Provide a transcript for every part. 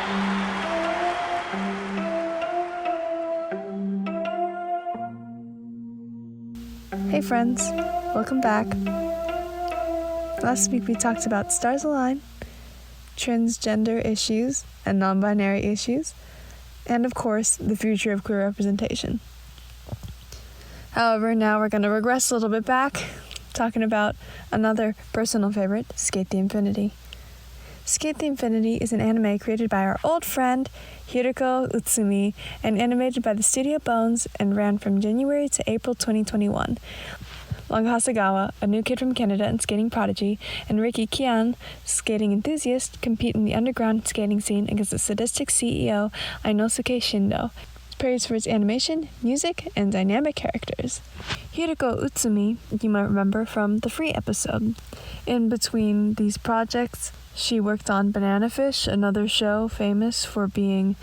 Hey friends, welcome back. Last week we talked about stars align, transgender issues and non-binary issues, and of course, the future of queer representation. However, now we're going to regress a little bit back, talking about another personal favorite, Sk8 the Infinity. Sk8 the Infinity is an anime created by our old friend Hiroko Utsumi and animated by the Studio Bones and ran from January to April 2021. Longo Hasegawa, a new kid from Canada and skating prodigy, and Reiki Kian, skating enthusiast, compete in the underground skating scene against the sadistic CEO Inosuke Shindo. It's praised for its animation, music, and dynamic characters. Hiroko Utsumi, you might remember from the Free episode. In between these projects, she worked on Banana Fish, another show famous for being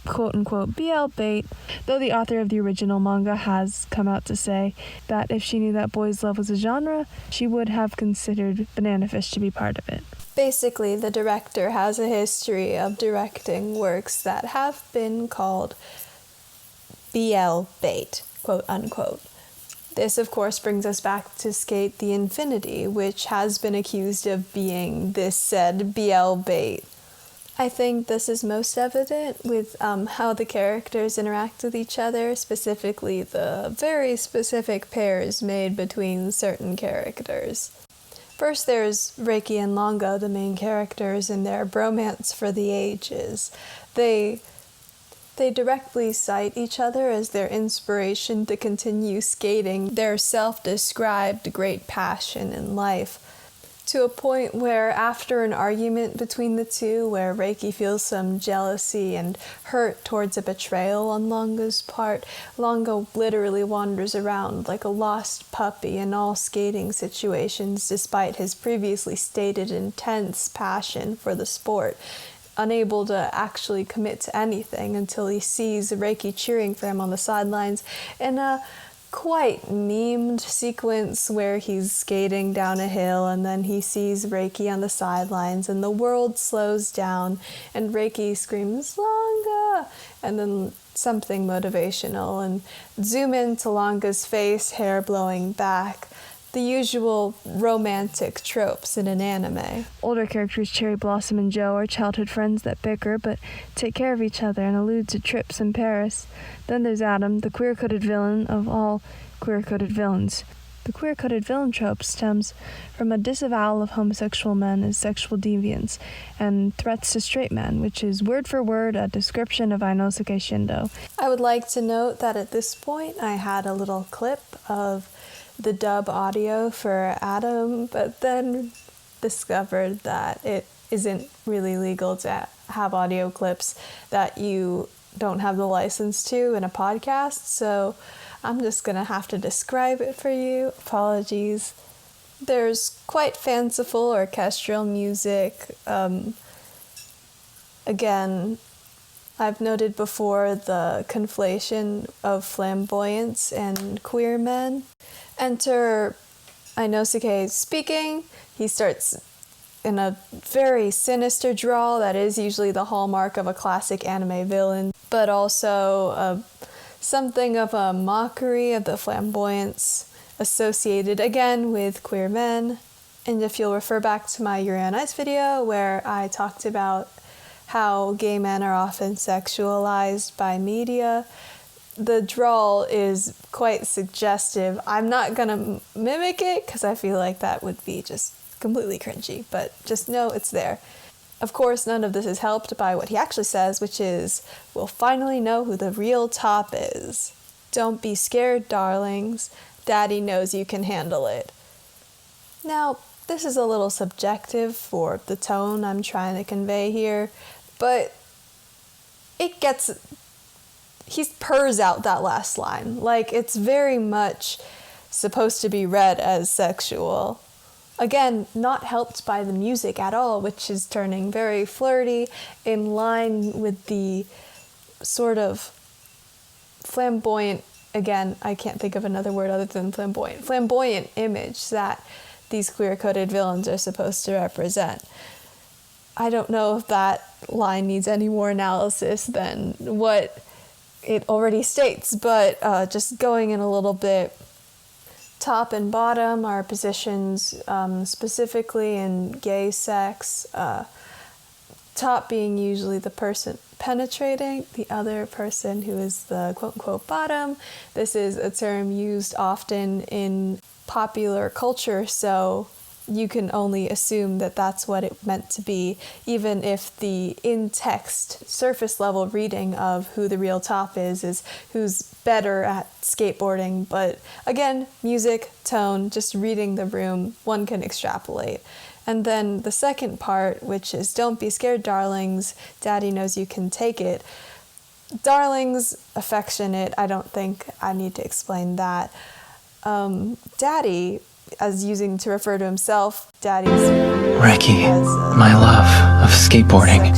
quote-unquote BL bait, though the author of the original manga has come out to say that if she knew that boys' love was a genre, she would have considered Banana Fish to be part of it. Basically, the director has a history of directing works that have been called BL bait, quote-unquote. This, of course, brings us back to Sk8 the Infinity, which has been accused of being this said BL bait. I think this is most evident with how the characters interact with each other, specifically the very specific pairs made between certain characters. First, there's Reiki and Longo, the main characters, and their bromance for the ages. They directly cite each other as their inspiration to continue skating their self-described great passion in life, to a point where after an argument between the two, where Reiki feels some jealousy and hurt towards a betrayal on Longo's part, Longo literally wanders around like a lost puppy in all skating situations despite his previously stated intense passion for the sport, unable to actually commit to anything until he sees Reiki cheering for him on the sidelines in a quite memed sequence where he's skating down a hill and then he sees Reiki on the sidelines and the world slows down and Reiki screams "Longa!" and then something motivational and zoom into Longa's face, hair blowing back. The usual romantic tropes in an anime. Older characters Cherry Blossom and Joe are childhood friends that bicker but take care of each other and allude to trips in Paris. Then there's Adam, the queer-coded villain of all queer-coded villains. The queer-coded villain trope stems from a disavowal of homosexual men as sexual deviants and threats to straight men, which is word for word a description of Inosuke Shindo. I would like to note that at this point I had a little clip of the dub audio for Adam, but then discovered that it isn't really legal to have audio clips that you don't have the license to in a podcast, so I'm just gonna have to describe it for you. Apologies. There's quite fanciful orchestral music. Again, I've noted before the conflation of flamboyance and queer men. Enter Inosuke speaking. He starts in a very sinister drawl that is usually the hallmark of a classic anime villain, but also something of a mockery of the flamboyance associated again with queer men. And if you'll refer back to my Yuri on Ice video where I talked about how gay men are often sexualized by media, the drawl is quite suggestive. I'm not gonna mimic it because I feel like that would be just completely cringy, but just know it's there. Of course, none of this is helped by what he actually says, which is, "We'll finally know who the real top is. Don't be scared, darlings. Daddy knows you can handle it." Now, this is a little subjective for the tone I'm trying to convey here, but he purrs out that last line. Like, it's very much supposed to be read as sexual. Again, not helped by the music at all, which is turning very flirty in line with the sort of flamboyant, again, I can't think of another word other than flamboyant image that these queer-coded villains are supposed to represent. I don't know if that line needs any more analysis than what it already states, but just going in a little bit, top and bottom are positions specifically in gay sex, top being usually the person penetrating, the other person who is the quote-unquote bottom. This is a term used often in popular culture, so you can only assume that that's what it meant to be, even if the in-text surface level reading of who the real top is who's better at skateboarding. But again, music, tone, just reading the room, one can extrapolate. And then the second part, which is don't be scared, darlings, daddy knows you can take it. Darlings, affectionate, I don't think I need to explain that. Daddy, as using to refer to himself, daddy's Reiki, my love of skateboarding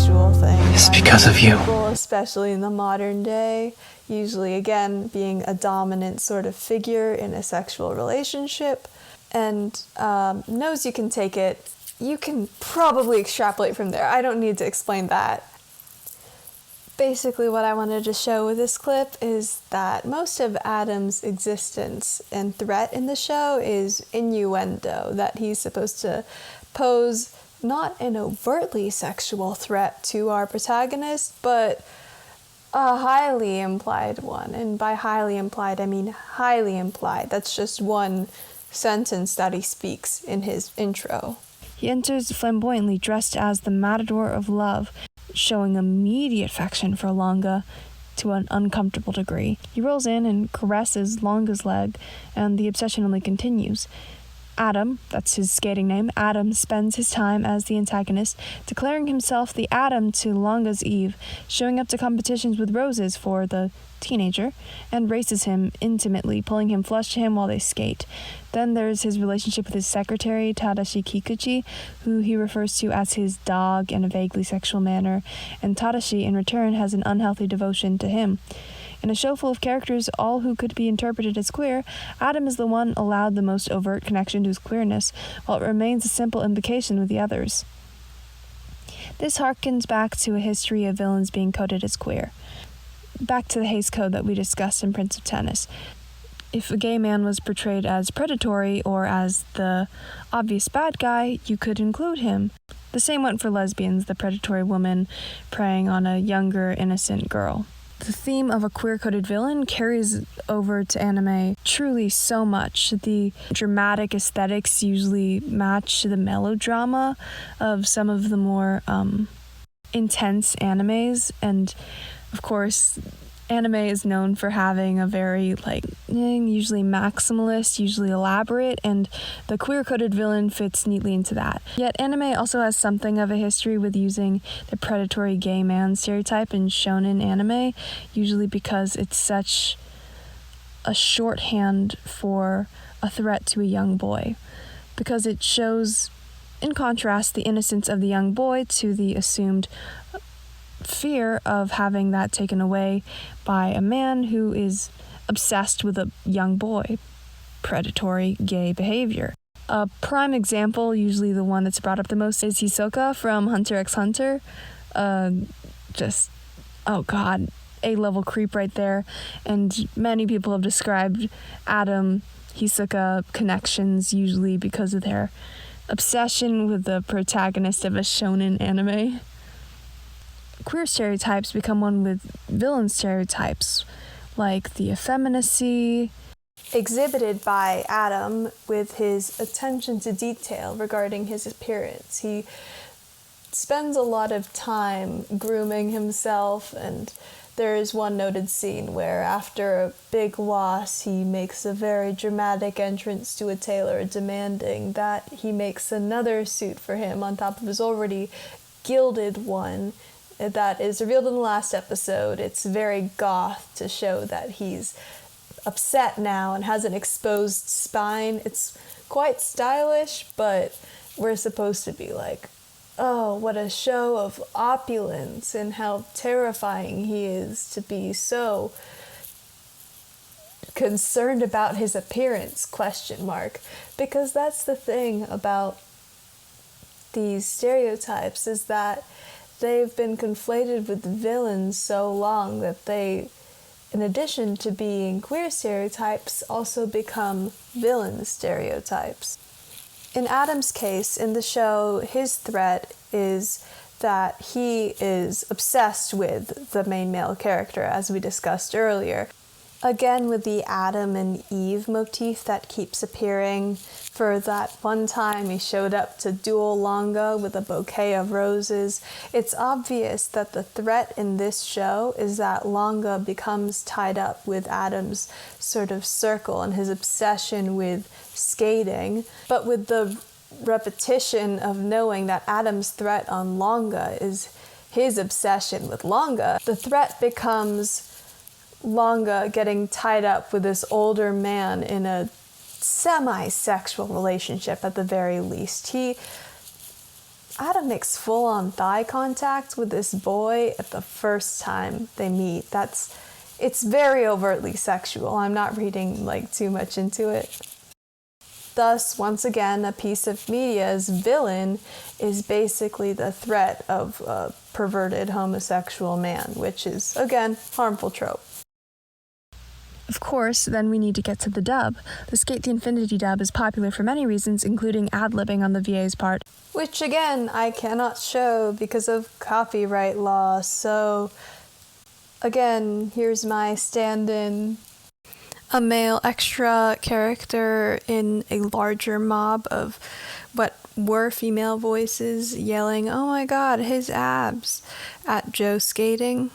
is because of you. People, especially in the modern day, usually again being a dominant sort of figure in a sexual relationship, and knows you can take it. You can probably extrapolate from there. I don't need to explain that. Basically, what I wanted to show with this clip is that most of Adam's existence and threat in the show is innuendo, that he's supposed to pose not an overtly sexual threat to our protagonist, but a highly implied one. And by highly implied, I mean highly implied. That's just one sentence that he speaks in his intro. He enters flamboyantly dressed as the matador of love, showing immediate affection for Longa to an uncomfortable degree. He rolls in and caresses Longa's leg, and the obsession only continues. Adam, that's his skating name, Adam spends his time as the antagonist, declaring himself the Adam to Longa's Eve, showing up to competitions with roses for the teenager, and races him intimately, pulling him flush to him while they skate. Then there's his relationship with his secretary, Tadashi Kikuchi, who he refers to as his dog in a vaguely sexual manner, and Tadashi, in return, has an unhealthy devotion to him. In a show full of characters, all who could be interpreted as queer, Adam is the one allowed the most overt connection to his queerness, while it remains a simple implication with the others. This harkens back to a history of villains being coded as queer. Back to the Hays Code that we discussed in Prince of Tennis. If a gay man was portrayed as predatory or as the obvious bad guy, you could include him. The same went for lesbians, the predatory woman preying on a younger, innocent girl. The theme of a queer-coded villain carries over to anime truly so much. The dramatic aesthetics usually match the melodrama of some of the more intense animes, and of course, anime is known for having a very, usually maximalist, usually elaborate, and the queer-coded villain fits neatly into that. Yet anime also has something of a history with using the predatory gay man stereotype in shonen anime, usually because it's such a shorthand for a threat to a young boy, because it shows, in contrast, the innocence of the young boy to the assumed fear of having that taken away by a man who is obsessed with a young boy. Predatory gay behavior. A prime example, usually the one that's brought up the most, is Hisoka from Hunter x Hunter. A-level creep right there. And many people have described Adam Hisoka connections usually because of their obsession with the protagonist of a shonen anime. Queer stereotypes become one with villain stereotypes, like the effeminacy exhibited by Adam with his attention to detail regarding his appearance. He spends a lot of time grooming himself, and there is one noted scene where after a big loss he makes a very dramatic entrance to a tailor demanding that he makes another suit for him on top of his already gilded one that is revealed in the last episode. It's very goth to show that he's upset now and has an exposed spine. It's quite stylish, but we're supposed to be like, oh, what a show of opulence and how terrifying he is to be so concerned about his appearance, ? Because that's the thing about these stereotypes is that they've been conflated with villains so long that they, in addition to being queer stereotypes, also become villain stereotypes. In Adam's case, in the show, his threat is that he is obsessed with the main male character, as we discussed earlier. Again, with the Adam and Eve motif that keeps appearing. For that one time he showed up to duel Longo with a bouquet of roses, it's obvious that the threat in this show is that Longo becomes tied up with Adam's sort of circle and his obsession with skating, but with the repetition of knowing that Adam's threat on Longo is his obsession with Longo, the threat becomes Longo getting tied up with this older man in a semi-sexual relationship at the very least. Adam makes full-on thigh contact with this boy at the first time they meet. It's very overtly sexual. I'm not reading too much into it. Thus, once again, a piece of media's villain is basically the threat of a perverted homosexual man, which is, again, harmful trope. Of course, then we need to get to the dub. The Sk8 the Infinity dub is popular for many reasons, including ad-libbing on the VA's part. Which, again, I cannot show because of copyright law, so again, here's my stand-in. A male extra character in a larger mob of what were female voices yelling, "Oh my god, his abs," at Joe skating.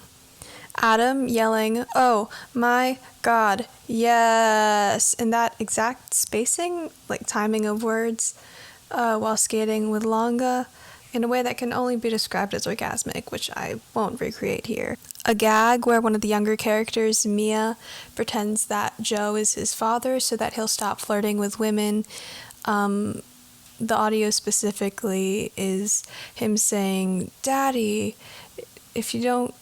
Adam yelling, "Oh my god, yes," in that exact spacing, timing of words, while skating with Longo, in a way that can only be described as orgasmic, which I won't recreate here. A gag where one of the younger characters, Mia, pretends that Joe is his father so that he'll stop flirting with women. The audio specifically is him saying, "Daddy,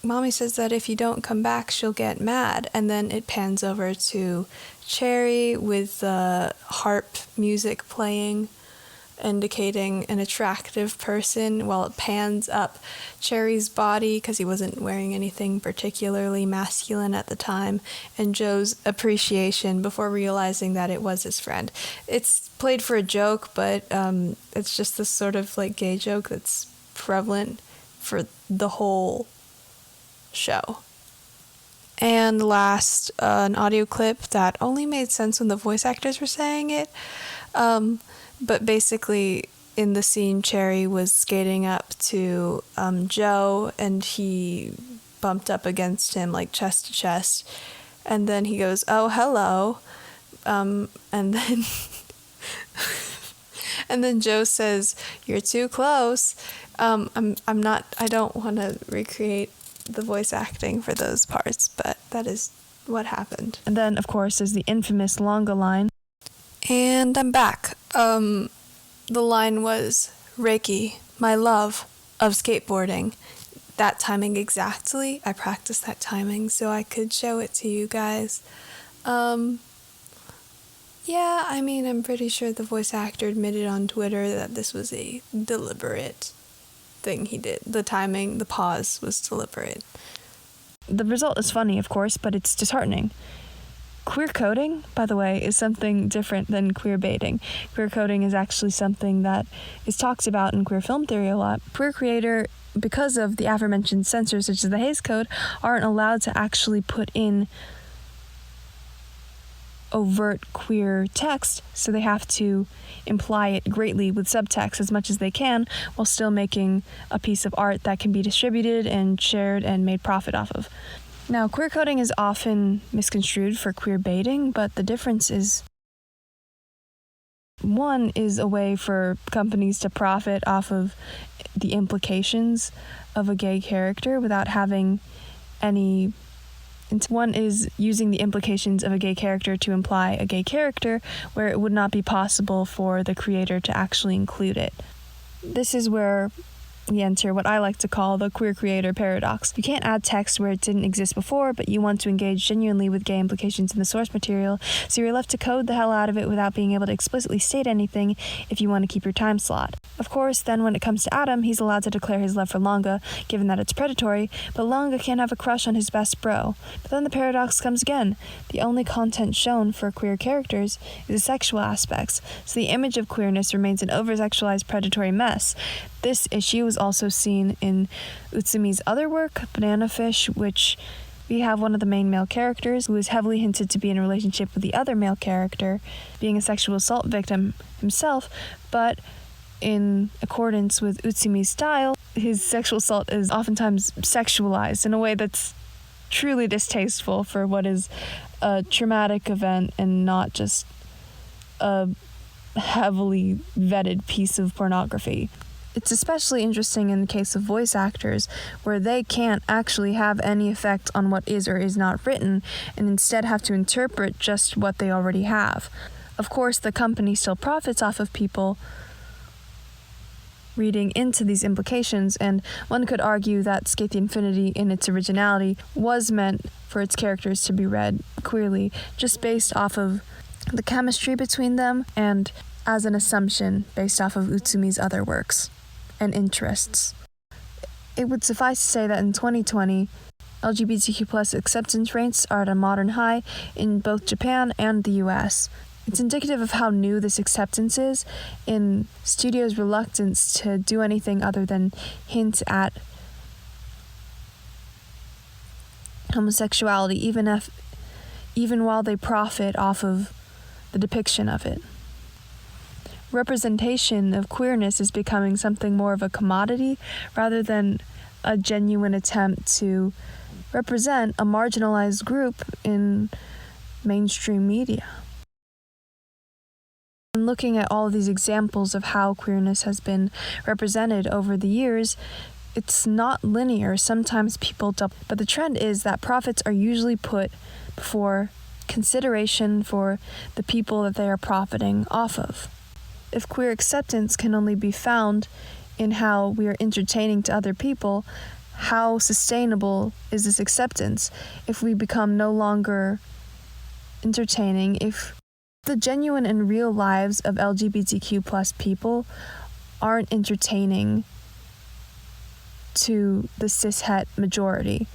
Mommy says that if you don't come back, she'll get mad." And then it pans over to Cherry with the harp music playing, indicating an attractive person, while it pans up Cherry's body because he wasn't wearing anything particularly masculine at the time, and Joe's appreciation before realizing that it was his friend. It's played for a joke, but it's just this sort of gay joke that's prevalent for the whole show. And last, an audio clip that only made sense when the voice actors were saying it. But basically, in the scene, Cherry was skating up to Joe, and he bumped up against him, chest to chest. And then he goes, "Oh, hello." And then and then Joe says, "You're too close." I don't want to recreate the voice acting for those parts, but that is what happened. And then, of course, is the infamous Longo line. And I'm back. The line was, "Reiki, my love of skateboarding." That timing exactly. I practiced that timing so I could show it to you guys. Yeah, I'm pretty sure the voice actor admitted on Twitter that this was a deliberate thing he did. The timing, the pause was deliberate. The result is funny, of course, but it's disheartening. Queercoding, by the way, is something different than queerbaiting. Queercoding is actually something that is talked about in queer film theory a lot. Queer creator, because of the aforementioned censors such as the Hays Code, aren't allowed to actually put in overt queer text, so they have to imply it greatly with subtext as much as they can while still making a piece of art that can be distributed and shared and made profit off of. Now, queercoding is often misconstrued for queerbaiting, but the difference is one is a way for companies to profit off of the implications of a gay character without having any. One is using the implications of a gay character to imply a gay character where it would not be possible for the creator to actually include it. This is where we enter what I like to call the queer creator paradox. You can't add text where it didn't exist before, but you want to engage genuinely with gay implications in the source material, so you're left to code the hell out of it without being able to explicitly state anything if you want to keep your time slot. Of course, then when it comes to Adam, he's allowed to declare his love for longo, given that it's predatory, but longo can't have a crush on his best bro. But then the paradox comes again. The only content shown for queer characters is the sexual aspects, so the image of queerness remains an over-sexualized predatory mess. This issue is also seen in Utsumi's other work, Banana Fish, which we have one of the main male characters who is heavily hinted to be in a relationship with the other male character, being a sexual assault victim himself, but in accordance with Utsumi's style, his sexual assault is oftentimes sexualized in a way that's truly distasteful for what is a traumatic event and not just a heavily vetted piece of pornography. It's especially interesting in the case of voice actors, where they can't actually have any effect on what is or is not written, and instead have to interpret just what they already have. Of course, the company still profits off of people reading into these implications, and one could argue that Sk8 the Infinity, in its originality, was meant for its characters to be read queerly, just based off of the chemistry between them, and as an assumption based off of Utsumi's other works and interests. It would suffice to say that in 2020, LGBTQ+ acceptance rates are at a modern high in both Japan and the US. It's indicative of how new this acceptance is, in studios' reluctance to do anything other than hint at homosexuality, even while they profit off of the depiction of it. Representation of queerness is becoming something more of a commodity rather than a genuine attempt to represent a marginalized group in mainstream media. And looking at all of these examples of how queerness has been represented over the years, it's not linear. Sometimes people double, but the trend is that profits are usually put before consideration for the people that they are profiting off of. If queer acceptance can only be found in how we are entertaining to other people, how sustainable is this acceptance if we become no longer entertaining, if the genuine and real lives of LGBTQ+ people aren't entertaining to the cishet majority?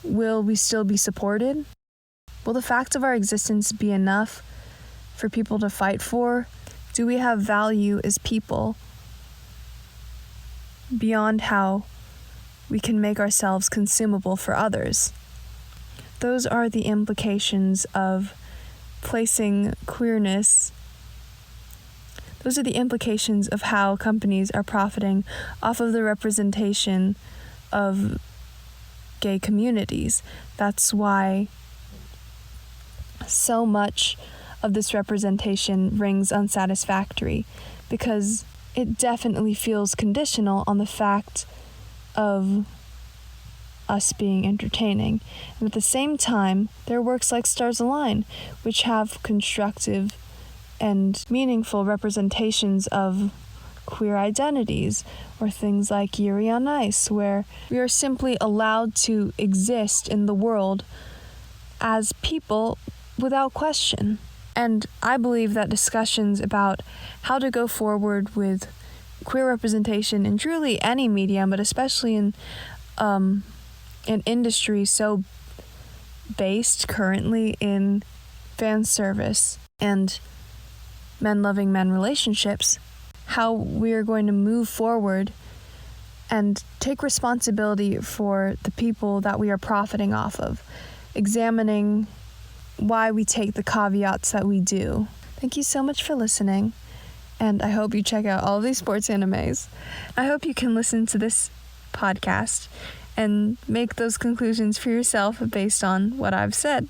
Will we still be supported? Will the fact of our existence be enough for people to fight for? Do we have value as people beyond how we can make ourselves consumable for others? Those are the implications of placing queerness. Those are the implications of how companies are profiting off of the representation of gay communities. That's why so much of this representation rings unsatisfactory, because it definitely feels conditional on the fact of us being entertaining. And at the same time, there are works like Stars Align, which have constructive and meaningful representations of queer identities, or things like Yuri on Ice, where we are simply allowed to exist in the world as people without question. And I believe that discussions about how to go forward with queer representation in truly any medium, but especially in an industry so based currently in fan service and men-loving men relationships, how we're going to move forward and take responsibility for the people that we are profiting off of, examining why we take the caveats that we do. Thank you so much for listening, and I hope you check out all of these sports animes. I hope you can listen to this podcast and make those conclusions for yourself based on what I've said.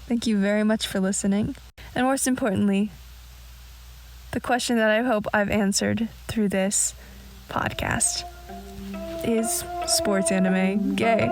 Thank you very much for listening. And most importantly, the question that I hope I've answered through this podcast: is sports anime gay?